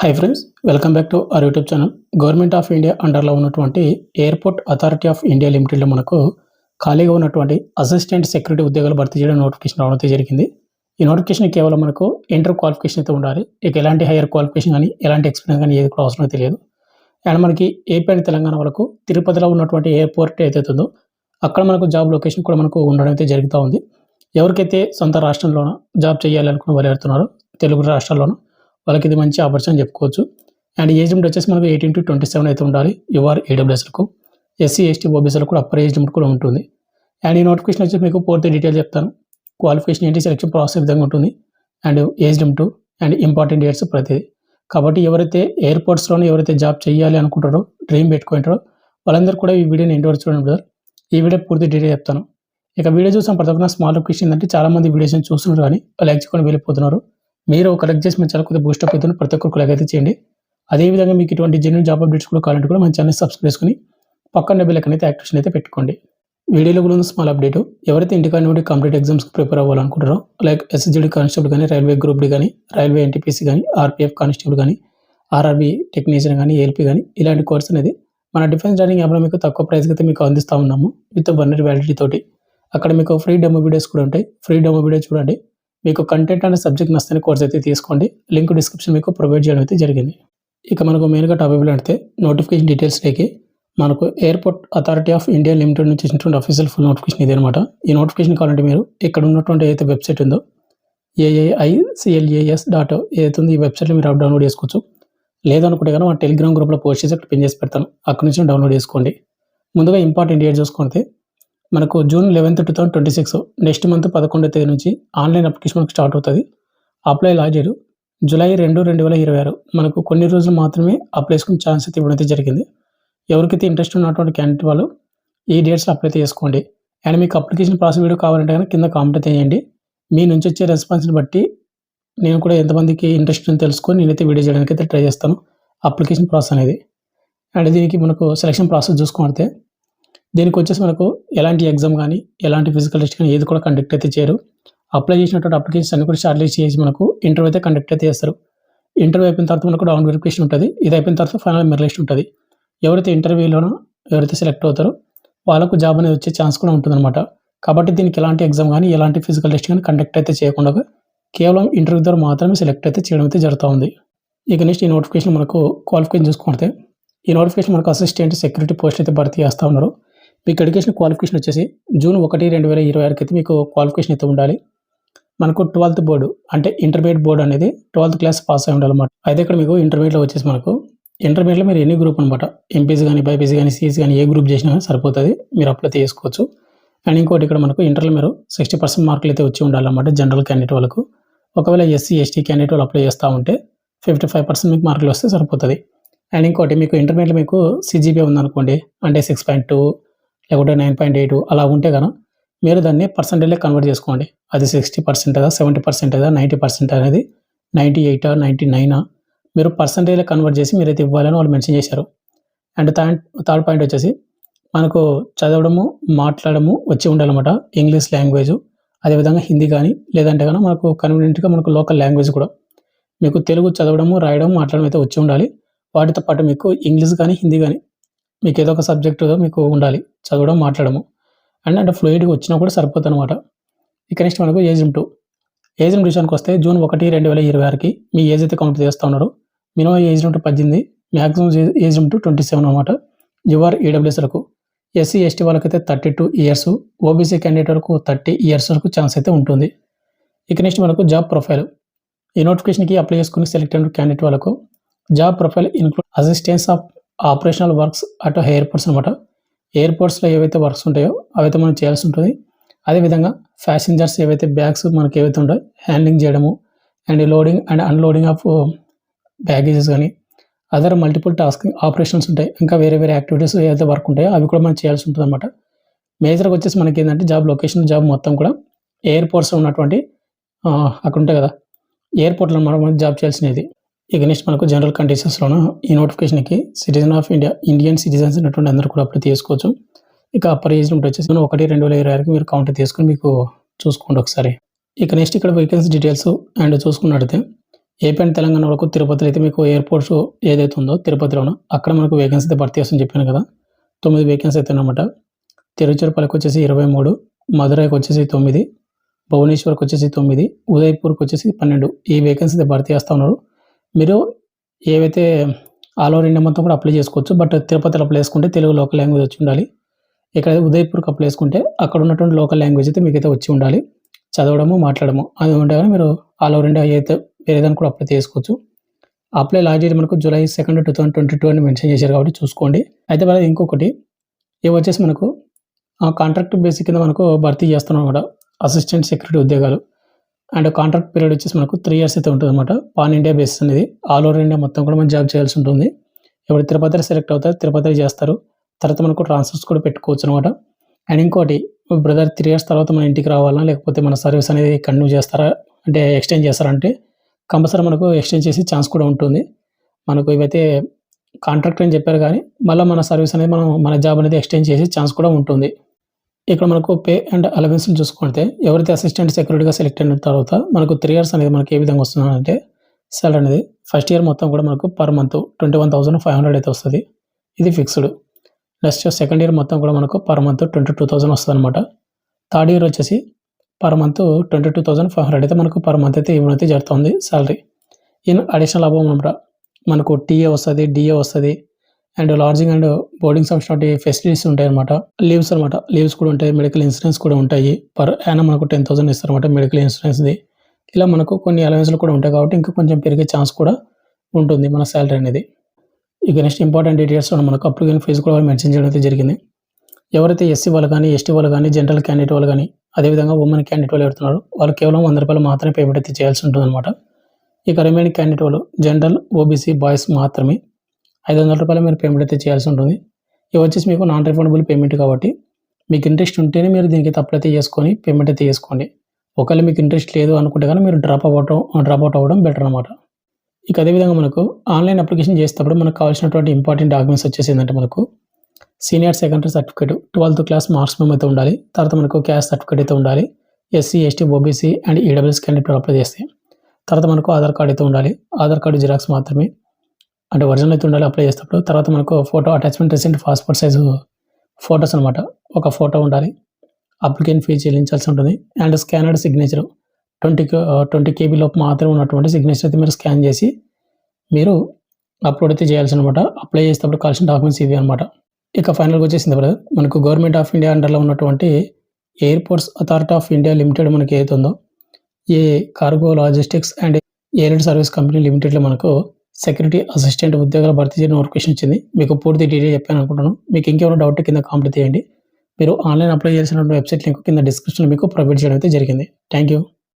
Hi friends, welcome back to our YouTube channel. Government of India అండర్లో ఉన్నటువంటి airport authority of India లిమిటెడ్లో మనకు ఖాళీగా ఉన్నటువంటి అసిస్టెంట్ సెక్యూరిటీ ఉద్యోగాలు భర్తీ చేయడం నోటిఫికేషన్ రావడం అయితే జరిగింది. ఈ నోటిఫికేషన్ కేవలం మనకు ఇంటర్ క్వాలిఫికేషన్ అయితే ఉండాలి. ఇక ఎలాంటి హైయర్ క్వాలిఫికేషన్ కానీ ఎలాంటి ఎక్స్పీరియన్స్ కానీ ఏది కూడా అవసరం అయితే లేదు. అండ్ మనకి ఏపీ అండ్ తెలంగాణ వరకు తిరుపతిలో ఉన్నటువంటి ఎయిర్పోర్ట్ ఏదైతే ఉందో అక్కడ మనకు జాబ్ లొకేషన్ కూడా మనకు ఉండడం అయితే జరుగుతూ ఉంది. ఎవరికైతే సొంత రాష్ట్రంలోనూ జాబ్ చేయాలి అనుకున్న వాళ్ళు ఎవరుతున్నారో తెలుగు రాష్ట్రాల్లోనూ వాళ్ళకి ఇది మంచి ఆపర్చునిటీ అని చెప్పుకోవచ్చు. అండ్ ఏజ్ లిమిట్ వచ్చేసి మనకు 18 to 27 అయితే ఉండాలి. యూఆర్ ఈడబ్ల్యూఎస్లకు, ఎస్సీ ఎస్టీ ఓబీసీలకు కూడా అప్పర్ ఏజ్ లిమిట్ కూడా ఉంటుంది. అండ్ ఈ నోటిఫికేషన్ వచ్చేసి మీకు పూర్తి డీటెయిల్ చెప్తాను. క్వాలిఫికేషన్ ఏంటి, సెలక్షన్ ప్రాసెస్ ఏ విధంగా ఉంటుంది, and age limit and important dates ప్రతిదీ. కాబట్టి ఎవరైతే ఎయిర్పోర్ట్స్లోనే ఎవరైతే జాబ్ చేయాలి అనుకుంటారో, డ్రీమ్ పెట్టుకుంటారో వాళ్ళందరూ కూడా ఈ వీడియోని ఎండ్ వరకు చూడండి బ్రదర్. ఈ వీడియో పూర్తి డీటెయిల్ చెప్తాను. ఇక వీడియో చూసిన ప్రతి ఒక్క స్మాల్ రిక్వెస్ట్ ఏంటంటే చాలామంది వీడియోస్ని చూస్తున్నారు కానీ లైక్ చేసుకొని వెళ్ళిపోతున్నారు. మీరు కలెక్ట్ చేసి మన ఛానల్ కొద్దిగా బూస్టప్ అవుతుంది. ప్రతి ఒక్కరికి లైక్ అయితే చేయండి. అదేవిధంగా మీకు ఇటువంటి జెన్యూన్ జాబ్ అప్డేట్స్ కూడా కావాలంటే కూడా మన ఛానల్ సబ్స్క్రైబ్ చేసుకుని పక్కన బెల్ ఐకాన్ అయితే యాక్టివేషన్ అయితే పెట్టుకోండి. వీడియోలో కూడా ఉన్న స్మాల్ అప్డేట్, ఎవరైతే ఇంటికాడ నుండి కంప్లీట్ ఎగ్జామ్స్కి ప్రిపేర్ అవ్వాలనుకుంటారో లైక్ ఎస్ఎస్జీడీ కానిస్టేబుల్ కానీ, రైల్వే గ్రూప్ డి కానీ, రైల్వే ఎన్టీపీసీ కానీ, ఆర్పీఎఫ్ కానిస్టేబుల్ కానీ, ఆర్ఆర్బీ టెక్నీషియన్ కానీ, ఏఎల్పీ కానీ ఇలాంటి కోర్స్ అనేది మన డిఫెన్స్ ట్రైనింగ్ యాప్లో మీకు తక్కువ ప్రైస్కి అయితే మీకు అందిస్తూ ఉన్నాము విత్ 1 year వ్యాలిడిటీ తోటి. అక్కడ మీకు ఫ్రీ డెమో వీడియోస్ కూడా ఉంటాయి. ఫ్రీ డెమో వీడియో చూడండి. మీకు కంటెంట్ అనే సబ్జెక్ట్ నచ్చని కోర్స్ అయితే తీసుకోండి. లింక్ డిస్క్రిప్షన్ మీకు ప్రొవైడ్ చేయడం అయితే జరిగింది. ఇక మనకు మెయిన్గా టాపిక్ అంటే నోటిఫికేషన్ డీటెయిల్స్లోకి మనకు airport authority of India limited నుంచి ఇచ్చినటువంటి అఫీషియల్ ఫుల్ నోటిఫికేషన్ ఇది అనమాట. ఈ నోటిఫికేషన్ కావాలంటే మీరు ఇక్కడ ఉన్నటువంటి ఏదైతే వెబ్సైట్ ఉందో AAICLAS ఏదైతే ఉందో ఈ వెబ్సైట్లో మీరు డౌన్లోడ్ చేసుకోవచ్చు. లేదనుకుంటే కానీ మన టెలిగ్రామ్ గ్రూప్లో పోస్ట్ చేసి అక్కడ పిన్ చేసి పెడతాను, అక్కడ నుంచి డౌన్లోడ్ చేసుకోండి. ముందుగా ఇంపార్టెంట్ డేట్ చూసుకుంటే మనకు June 11, 2026 నెక్స్ట్ మంత్ 11వ తేదీ నుంచి ఆన్లైన్ అప్లికేషన్ మనకు స్టార్ట్ అవుతుంది. Apply last date July 2, 2026. మనకు కొన్ని రోజులు మాత్రమే అప్లై చేసుకునే ఛాన్స్ అయితే ఇవ్వడం అయితే జరిగింది. ఎవరికైతే ఇంట్రెస్ట్ ఉన్నటువంటి క్యాండిడేట్ వాళ్ళు ఈ డేట్స్లో అప్లై చేసుకోండి. అండ్ మీకు అప్లికేషన్ ప్రాసెస్ వీడియో కావాలంటే కానీ కింద కామెంట్ అయితే చేయండి. మీ నుంచి వచ్చే రెస్పాన్స్ని బట్టి నేను కూడా ఎంతమందికి ఇంట్రెస్ట్ అని తెలుసుకొని నేనైతే వీడియో చేయడానికి అయితే ట్రై చేస్తాను అప్లికేషన్ ప్రాసెస్ అనేది. అండ్ దీనికి మనకు సెలక్షన్ ప్రాసెస్ చూసుకుంటే దీనికి వచ్చేసి మనకు ఎలాంటి ఎగ్జామ్ కానీ ఎలాంటి ఫిజికల్ టెస్ట్ కానీ ఏది కూడా కండక్ట్ అయితే చేయరు. అప్లై చేసినటువంటి అప్లికేషన్స్ అన్ని కూడా షార్ట్ లిస్ట్ చేసి మనకు ఇంటర్వ్యూ అయితే కండక్ట్ అయితే చేస్తారు. ఇంటర్వ్యూ అయిపోయిన తర్వాత మనకు డౌన్ వెరిఫికేషన్ ఉంటుంది. ఇది అయిపోయిన తర్వాత ఫైనల్ మెరిట్ లిస్ట్ ఉంటుంది. ఎవరైతే ఇంటర్వ్యూలోనో ఎవరైతే సెలెక్ట్ అవుతారో వాళ్ళకు జాబ్ అనేది వచ్చే ఛాన్స్ కూడా ఉంటుందన్నమాట. కాబట్టి దీనికి ఎలాంటి ఎగ్జామ్ కానీ ఎలాంటి ఫిజికల్ టెస్ట్ కానీ కండక్ట్ అయితే చేయకుండా కేవలం ఇంటర్వ్యూ ద్వారా మాత్రమే సెలెక్ట్ అయితే చేయడం అయితే జరుగుతూ ఉంది. ఇక నెక్స్ట్ ఈ నోటిఫికేషన్ మనకు క్వాలిఫికేషన్ చూసుకుంటే ఈ నోటిఫికేషన్ మనకు అసిస్టెంట్ సెక్యూరిటీ పోస్ట్ అయితే భర్తీ చేస్తూ ఉన్నారు. మీకు ఎడ్యుకేషన్ క్వాలిఫికేషన్ వచ్చేసి June 1, 2026 అయితే మీకు క్వాలిఫికేషన్ అయితే ఉండాలి. మనకు 12th బోర్డు అంటే ఇంటర్మీడియట్ బోర్డు అనేది 12th క్లాస్ పాస్ అయి ఉండాలన్నమాట. అయితే ఇక్కడ మీకు ఇంటర్మీడియట్లో వచ్చేసి మనకు ఇంటర్మీడియట్లో మీరు ఎన్ని గ్రూప్ అనమాట, ఎంపీసీ కానీ, బైపీసీ కానీ, సిఎస్సీ కానీ ఏ గ్రూప్ చేసినా కానీ సరిపోతుంది, మీరు అప్లై చేసుకోవచ్చు. అండ్ ఇంకోటి ఇక్కడ మనకు ఇంటర్లో మీరు 60% మార్కులు అయితే వచ్చి ఉండాలన్నమాట జనరల్ క్యాండిడేట్ వాళ్ళకు. ఒకవేళ ఎస్సీ ఎస్టీ క్యాండిడేట్ వాళ్ళు అప్లై చేస్తూ ఉంటే 55% మీకు మార్కులు వస్తే సరిపోతుంది. అండ్ ఇంకోటి మీకు ఇంటర్మీడియట్లో మీకు సిజిపిఏ ఉందనుకోండి, అంటే 6.2 లేకుంటే 9.8 అలా ఉంటే కనుక మీరు దాన్ని పర్సెంటేజ్లో కన్వర్ట్ చేసుకోండి. అది 60% 70% 90% అనేది 98 99 మీరు పర్సెంటేజ్లో కన్వర్ట్ చేసి మీరైతే ఇవ్వాలని వాళ్ళు మెన్షన్ చేశారు. అండ్ థర్డ్ పాయింట్ వచ్చేసి మనకు చదవడము మాట్లాడము వచ్చి ఉండాలన్నమాట. ఇంగ్లీష్ లాంగ్వేజ్, అదేవిధంగా హిందీ కానీ లేదంటే కనుక మనకు కన్వీనియంట్గా మనకు లోకల్ లాంగ్వేజ్ కూడా మీకు తెలుగు చదవడము రాయడం మాట్లాడడం అయితే వచ్చి ఉండాలి. వాటితో పాటు మీకు ఇంగ్లీష్ కానీ హిందీ కానీ మీకు ఏదో ఒక సబ్జెక్టు మీకు ఉండాలి చదవడం మాట్లాడము. అండ్ అంటే ఫ్లూయిడ్గా వచ్చినా కూడా సరిపోతుంది అనమాట. ఇక నెక్స్ట్ మనకు ఏజ్ లిమిట్ విషయానికి వస్తే June 1, 2026 మీ ఏజ్ అయితే కౌంట్ చేస్తూ ఉన్నారు. Minimum age limit 18, maximum age limit 27 అనమాట. యువర్ ఈడబ్ల్యూఎస్లకు, ఎస్సీ ఎస్టీ వాళ్ళకైతే 32 years, ఓబీసీ క్యాండిడేట్ వరకు 30 years వరకు ఛాన్స్ అయితే ఉంటుంది. ఇక నెక్స్ట్ మనకు జాబ్ ప్రొఫైల్. ఈ నోటిఫికేషన్కి అప్లై చేసుకుని సెలెక్ట్ అయిన క్యాండిడేట్ వాళ్ళకు job profile include assistance of operational works at airports అనమాట. ఎయిర్పోర్ట్స్లో ఏవైతే వర్క్స్ ఉంటాయో అవైతే మనం చేయాల్సి ఉంటుంది. అదేవిధంగా ప్యాసింజర్స్ ఏవైతే బ్యాగ్స్ మనకి ఏవైతే ఉంటాయో హ్యాండ్లింగ్ చేయడము and loading and unloading of baggages కానీ అదర్ మల్టిపుల్ టాస్కింగ్ ఆపరేషన్స్ ఉంటాయి. ఇంకా వేరే వేరే యాక్టివిటీస్ ఏవైతే వర్క్ ఉంటాయో అవి కూడా మనం చేయాల్సి ఉంటుంది అనమాట. మేజర్గా వచ్చేసి మనకి ఏంటంటే జాబ్ లొకేషన్ జాబ్ మొత్తం కూడా ఎయిర్పోర్ట్స్లో ఉన్నటువంటి అక్కడ ఉంటాయి కదా ఎయిర్పోర్ట్లో మనం జాబ్ చేయాల్సినది. ఇక నెక్స్ట్ మనకు జనరల్ కండిషన్స్లోన ఈ నోటిఫికేషన్కి సిటిజన్ ఆఫ్ ఇండియన్ సిటిజన్స్ ఉన్నటువంటి అందరూ కూడా అప్లై చేసుకోవచ్చు. ఇక అప్పర్ ఏజ్ లిమిట్ వచ్చేసి 1, 2026 మీరు కౌంట్ తీసుకొని మీకు చూసుకోండి ఒకసారి. ఇక నెక్స్ట్ ఇక్కడ వేకెన్సీ డీటెయిల్స్ అండ్ చూసుకున్నట్టయితే ఏపీ అండ్ తెలంగాణ వరకు తిరుపతిలో అయితే మీకు ఎయిర్‌పోర్ట్స్ ఏదైతే ఉందో తిరుపతిలోను, అక్కడ మనకు వేకెన్సీ అయితే భర్తీ చేస్తుందని చెప్పాను కదా! 9 వేకెన్సీ అయితే ఉన్నాయన్నమాట. తిరుచిరపల్లికొచ్చేసి 23, మదురైకొచ్చేసి 9, భువనేశ్వర్‌కొచ్చేసి 9, ఉదయ్‌పూర్‌కొచ్చేసి 12 ఈ వేకెన్సీ అయితే భర్తీ చేస్తా ఉన్నారు. మీరు ఏవైతే ఆల్ ఓవర్ ఇండియా మొత్తం కూడా అప్లై చేసుకోవచ్చు. బట్ తిరుపతిలో అప్లై చేసుకుంటే తెలుగు లోకల్ లాంగ్వేజ్ వచ్చి ఉండాలి. ఇక్కడ ఉదయ్‌పూర్‌కి అప్లై చేసుకుంటే అక్కడ ఉన్నటువంటి లోకల్ లాంగ్వేజ్ అయితే మీకైతే వచ్చి ఉండాలి. చదవడము, మాట్లాడము. అది ఉంటే గాని మీరు ఆల్ ఓవర్ ఇండియా అయితే వేరే దానికి కూడా అప్లై చేసుకోవచ్చు. అప్లై లాస్ట్ డేట్ మనకు జూలై 2, 2022 అని మెన్షన్ చేశారు కాబట్టి చూసుకోండి. అయితే మరి ఇంకొకటి ఇవి వచ్చేసి మనకు కాంట్రాక్ట్ బేసిక్ కింద మనకు భర్తీ చేస్తున్నాం అన్నమాట. అసిస్టెంట్ సెక్యూరిటీ ఉద్యోగాలు. అండ్ కాంట్రాక్ట్ పీరియడ్ వచ్చేసి మనకు 3 ఇయర్స్ అయితే ఉంటుందన్నమాట. పాన్ ఇండియా బేసిస్ అనేది. ఆల్ ఓవర్ ఇండియా మొత్తం కూడా మనం జాబ్ చేయాల్సి ఉంటుంది. ఇప్పుడు తిరుపతిలో సెలెక్ట్ అవుతారు. తిరుపతిలో చేస్తారు. తర్వాత మనకు ట్రాన్స్ఫర్స్ కూడా పెట్టుకోవచ్చు అనమాట. అండ్ ఇంకోటి బ్రదర్ 3 ఇయర్స్ తర్వాత మన ఇంటికి రావాలా? లేకపోతే మన సర్వీస్ అనేది కంటిన్యూ చేస్తారా? అంటే ఎక్స్‌టెండ్ చేస్తారంటే కంపల్సరీ మనకు ఎక్స్‌టెండ్ చేసే ఛాన్స్ కూడా ఉంటుంది. మనకు ఇవైతే కాంట్రాక్ట్ అని చెప్పారు గానీ, మళ్ళా మన సర్వీస్ అనేది మన జాబ్ అనేది ఎక్స్‌టెండ్ చేసే ఛాన్స్ కూడా ఉంటుంది. ఇక్కడ మనకు పే అండ్ అలవెన్స్‌ని చూసుకుంటే ఎవరైతే అసిస్టెంట్ సెక్యూరిటీగా సెలెక్ట్ అయిన తర్వాత మనకు 3 ఇయర్స్ అనేది మనకి ఏ విధంగా వస్తుందంటే సాలరీ అనేది ఫస్ట్ ఇయర్ మొత్తం కూడా మనకు పర్ మంత్ 21,500 అయితే వస్తది. ఇది ఫిక్స్‌డ్. నెక్స్ట్ సెకండ్ ఇయర్ మొత్తం కూడా మనకు పర్ మంత్ 22,000 వస్తదనమాట. థర్డ్ ఇయర్ వచ్చేసి పర్ మంత్ 22,500 అయితే మనకు పర్ మంత్ అయితే ఇవ్వడం అయితే జరుగుతుంది సాలరీ. ఇన్ అడిషనల్ అబవ్ అనమాట. మనకు టీఏ వస్తది, డీఏ వస్తది. అండ్ లాడ్జింగ్ అండ్ బోర్డింగ్ సంబంధించినటువంటి ఫెసిలిటీస్ ఉంటాయన్నమాట. లీవ్స్ అనమాట. లీవ్స్ కూడా ఉంటాయి. మెడికల్ ఇన్సూరెన్స్ కూడా ఉంటాయి. పర్ యానం మనకు 10,000 ఇస్తారన్నమాట మెడికల్ ఇన్సూరెన్స్‌ది. ఇలా మనకు కొన్ని అలవెన్స్‌లు కూడా ఉంటాయి కాబట్టి ఇంకా కొంచెం పెరిగే ఛాన్స్ కూడా ఉంటుంది మన సాలరీ అనేది. ఇక నెక్స్ట్ ఇంపార్టెంట్ డీటెయిల్స్ మనకు అప్లికేషన్ ఫీజు కూడా మెన్షన్ చేయడం అయితే జరిగింది. ఎవరైతే ఎస్సీ వాళ్ళు గానీ, ఎస్టీ వాళ్ళు గానీ, జనరల్ క్యాండిడేట్ వాళ్ళు గానీ, అదేవిధంగా ఉమెన్ క్యాండిడేట్ వాళ్ళు ఎవరుతున్నారో వాళ్ళు కేవలం ₹100 మాత్రమే పేమెంట్ అయితే చేయాల్సి ఉంటుందన్నమాట. ఇక రిమైనింగ్ క్యాండిడేట్ వాళ్ళు జనరల్, ఓబీసీ బాయ్స్ మాత్రమే ₹500 మీరు పేమెంట్ అయితే చేయాల్సి ఉంటుంది. ఇవి వచ్చేసి మీకు నాన్ రిఫండబుల్ పేమెంట్ కాబట్టి మీకు ఇంట్రెస్ట్ ఉంటేనే మీరు దీనికి అప్లై అయితే చేసుకొని పేమెంట్ అయితే చేసుకోండి. ఒకవేళ మీకు ఇంట్రెస్ట్ లేదు అనుకుంటే గానీ మీరు డ్రాప్ అవుట్ అవ్వడం బెటర్ అనమాట. ఇక అదేవిధంగా మనకు ఆన్‌లైన్ అప్లికేషన్ చేసేటప్పుడు మనకు కావాల్సినటువంటి ఇంపార్టెంట్ డాక్యుమెంట్స్ వచ్చేసి ఏందంటే మనకు senior secondary certificate 12th class marks memo అయితే ఉండాలి. తర్వాత మనకు క్యాస్ట్ సర్టిఫికేట్ అయితే ఉండాలి. SC, ST, OBC and EWS candidate apply చేస్తే. తర్వాత మనకు ఆధార్ కార్డ్ అయితే ఉండాలి. ఆధార్ కార్డ్ జిరాక్స్ మాత్రమే. అంటే ఒరిజినల్ అయితే ఉండాలి అప్లై చేసేటప్పుడు. తర్వాత మనకు photo attachment recent passport size photos అనమాట. ఒక ఫోటో ఉండాలి. అప్లికేషన్ ఫీ చెల్లించాల్సి ఉంటుంది. అండ్ స్కానర్డ్ సిగ్నేచర్ 20 కేబీ లోపు మాత్రమే ఉన్నటువంటి సిగ్నేచర్ అయితే మీరు స్కాన్ చేసి మీరు అప్లోడ్ అయితే చేయాల్సనమాట. అప్లై చేసేటప్పుడు కావాల్సిన డాక్యుమెంట్స్ ఇవి అనమాట. ఇక ఫైనల్‌గా వచ్చేసింది బ్రదర్ మనకు గవర్నమెంట్ ఆఫ్ ఇండియా అండర్‌లో ఉన్నటువంటి airports authority of India limited మనకి ఏదైతే ఉందో, ఈ cargo logistics and air service company లిమిటెడ్‌లో మనకు సెక్యూరిటీ అసిస్టెంట్ ఉద్యోగాల భర్తీ చేయడం నోటిఫికేషన్ వచ్చింది. మీకు పూర్తి డీటెయిల్ చెప్పాను అనుకుంటున్నాను. మీకు ఇంకేమైనా డౌట్ కింద కామెంట్ చేయండి. మీరు ఆన్‌లైన్ అప్లై చేయాల్సిన వెబ్‌సైట్ లింక్ కింద డిస్క్రిప్షన్‌లో మీకు ప్రొవైడ్ చేయడం అయితే జరిగింది. Thank you.